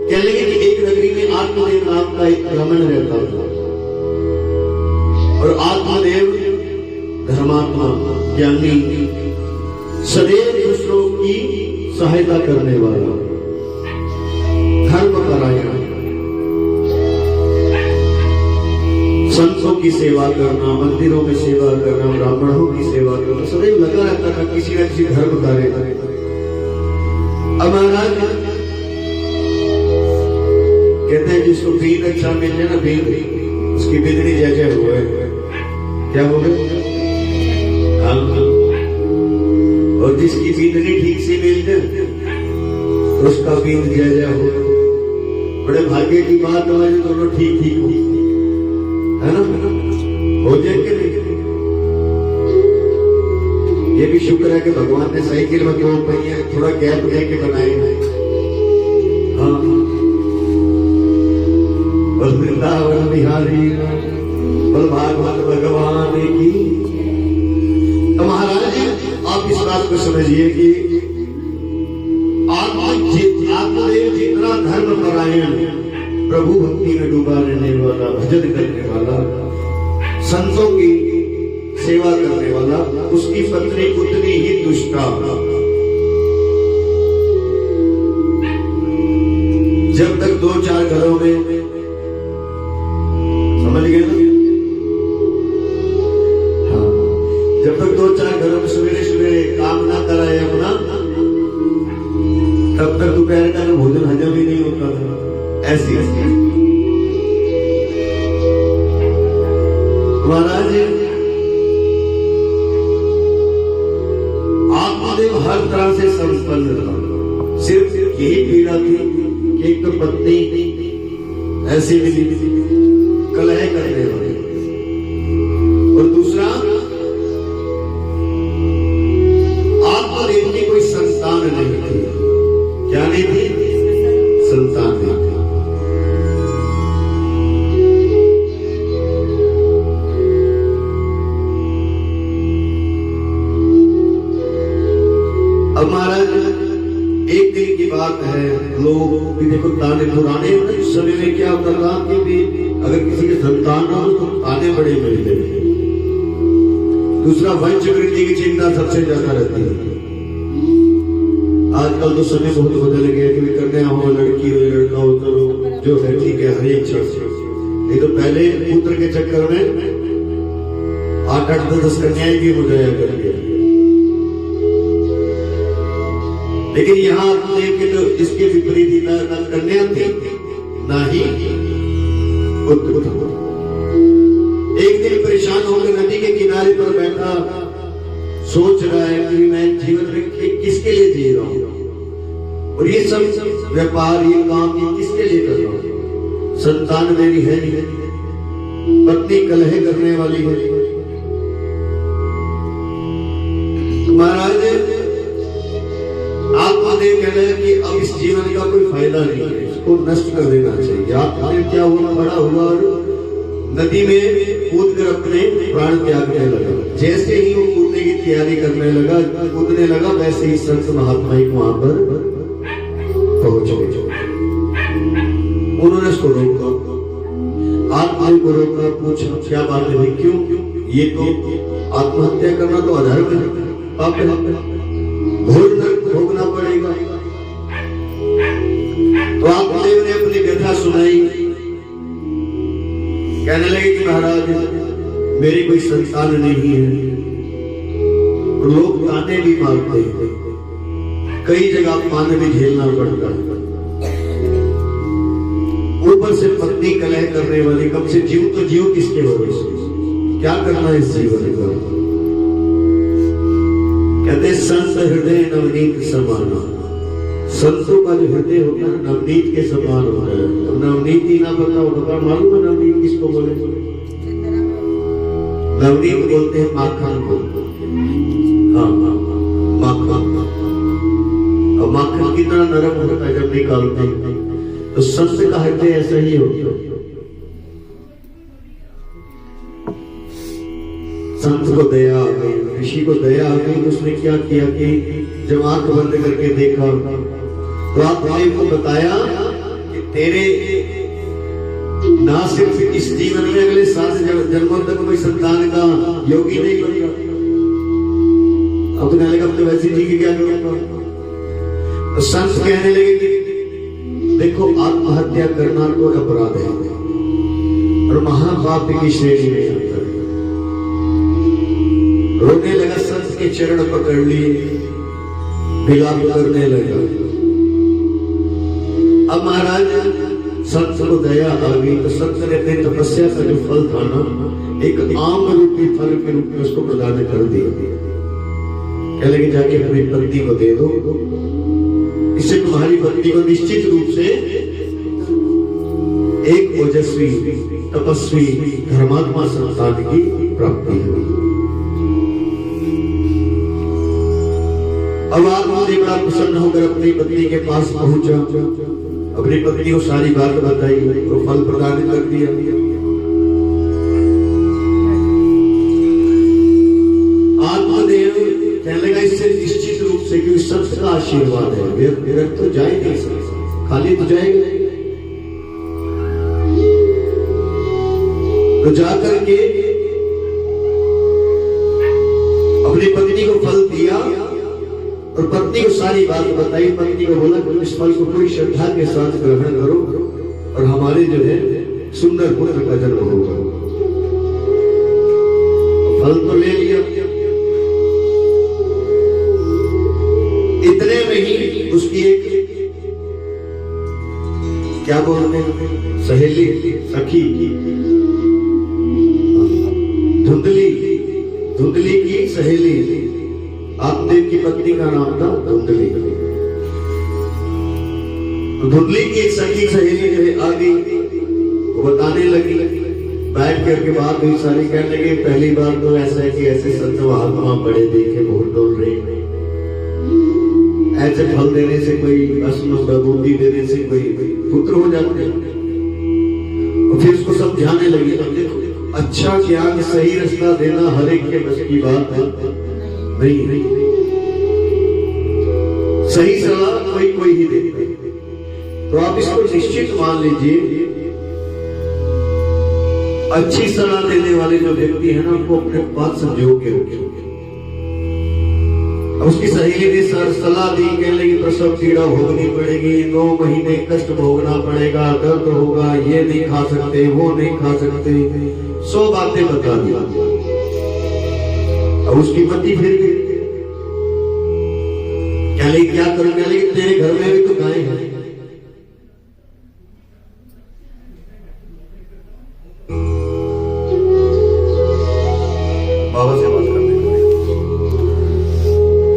कह लगे कि एक नगरी में आत्मदेव नाम का एक ब्राह्मण रहता था और आत्मदेव धर्मात्मा ज्ञानी सदैव दूसरों की सहायता करने वाला धर्मपरायण संतों की सेवा करना, मंदिरों में सेवा करना, ब्राह्मणों की सेवा करना, सदैव लगा रहता था किसी न किसी धर्म कार्य करे। अब महाराज कहते हैं जिसको बीज अच्छा मिल जाए ना, बीज उसकी बिजली जैसे हुए क्या हो गए, और जिसकी बिजली ठीक से मिल जाए उसका बीज जय हो। बड़े भाग्य की बात है दोनों ठीक ठीक हो, है ना, हो जाए कि नहीं। ये भी शुक्र है कि भगवान ने साइकिल में 2 पहिए थोड़ा गैप देके बनाए हैं। हाँ, बल वृंदावन बिहारी बल भागवत भगवान की। तो महाराज आप इस बात को समझिए कि आत्मदेव जितना धर्म परायण, प्रभु भक्ति में डूबा रहने वाला, भजन करने वाला, संतों की सेवा करने वाला, उसकी पत्नी उतनी ही दुष्टा। जब तक 2-4 घरों में, समझ गए ना, हाँ, जब तक 2-4 घरों में सवेरे सवेरे काम ना कराए अपना, तब तक दोपहर का भोजन हजम ही नहीं होता था। ऐसी महाराज आत्मदेव हर तरह से संपन्न था। सिर्फ यही पीड़ा थी कि एक तो पत्नी ऐसी मिली कलह करने वाली, और दूसरा आत्मदेव की कोई संतान नहीं थी। क्या नहीं थी? संतान नहीं थी। अब महाराज एक दिन की बात है, लोग भी देखो ताने पुराने समय में क्या होता था कि भी अगर किसी के संतान ना हो तो ताने बड़े मिलते। दूसरा वंश वृद्धि की चिंता सबसे ज्यादा रहती है। आजकल तो समय बहुत बदल गया कि कन्या हो, लड़की हो, लड़का हो, चलो जो है ठीक है, हर एक शख्स। नहीं तो पहले पुत्र के चक्कर में 8-8, 10 कन्याएं भी हो जाया करके। लेकिन यहाँ देख के तो इसके विपरीत ही, ना कन्या थी ना ही पुत्र। एक दिन परेशान होकर नदी के किनारे पर बैठा सोच रहा है कि मैं जीवन में किसके लिए जी रहा हूं, और ये सब व्यापार, ये काम, ये किसके लिए कर रहा हूं। संतान मेरी है नहीं, पत्नी कलह करने वाली है। महाराज आत्मदेव कह रहे हैं कि अब इस जीवन का कोई फायदा नहीं है, इसको नष्ट कर देना चाहिए। आत्मदेव क्या हुआ, बड़ा हुआ और नदी में कूदकर अपने प्राण त्यागने लगा। जैसे ही वो कूदने की तैयारी करने लगा, कूदने लगा, वैसे ही संत महात्मा वहां पर पहुंच गए। उन्होंने उसको रोका, आत्मदेव को रोका, पूछा क्या बात है भाई, क्यों? ये तो आत्महत्या करना तो अधर्म है, पाप है, घोर नरक भोगना पड़ेगा। तो आत्मदेव ने अपनी व्यथा सुनाई। कहने लगे कि महाराज मेरी कोई संतान नहीं है, लोग ताने भी मारते हैं, कई जगह अपमान भी झेलना पड़ता है, ऊपर से पत्नी कलह करने वाली, कब से जीव तो जीव किसके भरोसे, क्या करना इस जीवन का। कहते संत हृदय नवनीत समाना, संतों का जो हृदय होता है नवनीत के समान होता है। नवनीत ही ना पता होगा, मालूम है नवनीत किसको बोले? नवनीत बोलते हैं माखन को। हाँ, माखन। अब माखन कितना नरम होता है जब निकालते हैं, तो संत का हृदय ऐसा ही होता है। संत को दया आ गई, ऋषि को दया आ गई, तो उसने क्या किया कि जब आंख बंद करके देखा तो आत्मदेव को बताया कि तेरे ना सिर्फ इस जीवन में अगले 7 जन्मों तक कोई संतान का योगी नहीं बनेगा। अब कहने लगा अपने वैसे जी की क्या करूंगा। तो संत कहने लगे कि देखो आत्महत्या करना तो अपराध है और महापाप की श्रेणी में आता है। रोने लगा, संत के चरण पकड़ लिए, विलाप करने लगा। अब महाराज संत को दया आ गई तो संत ने अपनी तपस्या का जो फल था ना, एक आम रूपी फल के रूप में उसको प्रदान कर दिया। कह लगे जाके अपनी पत्नी को दे दो, इससे तुम्हारी पत्नी को निश्चित रूप से एक ओजस्वी तपस्वी धर्मात्मा संतान की प्राप्ति हुई। अब आत्मदेव बड़ा प्रसन्न होकर अपनी पत्नी के पास पहुंचा, अपनी पत्नी को सारी बात बताई और फल प्रदान कर दिया। आत्मदेव कहने लगा इससे निश्चित रूप से क्योंकि संत का आशीर्वाद है, व्यर्थ तो जाए नहीं सकता, खाली तो जाएगा। तो जाकर के अपनी पत्नी को फल दिया और पत्नी को सारी बात बताई। पत्नी को बोला कि इस फल को पूरी श्रद्धा के साथ ग्रहण करो और हमारे जो है सुंदर पुत्र का जन्म होगा। फल तो ले लिया, इतने में ही उसकी एक क्या बोलते हैं सहेली सखी धुंधली की सहेली, आत्मदेव की पत्नी का नाम था धुंधली। तो धुंधली की एक सखी सहेली जो है आ गई, वो बताने लगी, बैठ करके बात हुई सारी। कहने लगे पहली बार तो ऐसा है कि ऐसे संत महात्मा बड़े देखे बहुत डोल रहे हैं, ऐसे फल देने से कोई बूंदी देने से कोई पुत्र हो जाते हैं। और फिर उसको समझाने लगी, अब देखो अच्छा ज्ञान सही रास्ता देना हर एक के बस की बात है नहीं, सही सलाह कोई ही देता है। तो आप इसको निश्चित मान लीजिए, अच्छी सलाह देने वाले जो व्यक्ति है ना, उनको अपने पास संजो के रखे। उसकी सहेली ने सलाह दी, कहने लगी प्रसव पीड़ा भोगनी पड़ेगी, 9 महीने कष्ट भोगना पड़ेगा, दर्द होगा, ये नहीं खा सकते, वो नहीं खा सकते, 100 बातें बता दी। अब उसकी पति फिर गई, क्या लगी क्या करूं, क्या लगी तेरे घर में भी तो गाय है। बाबा से बात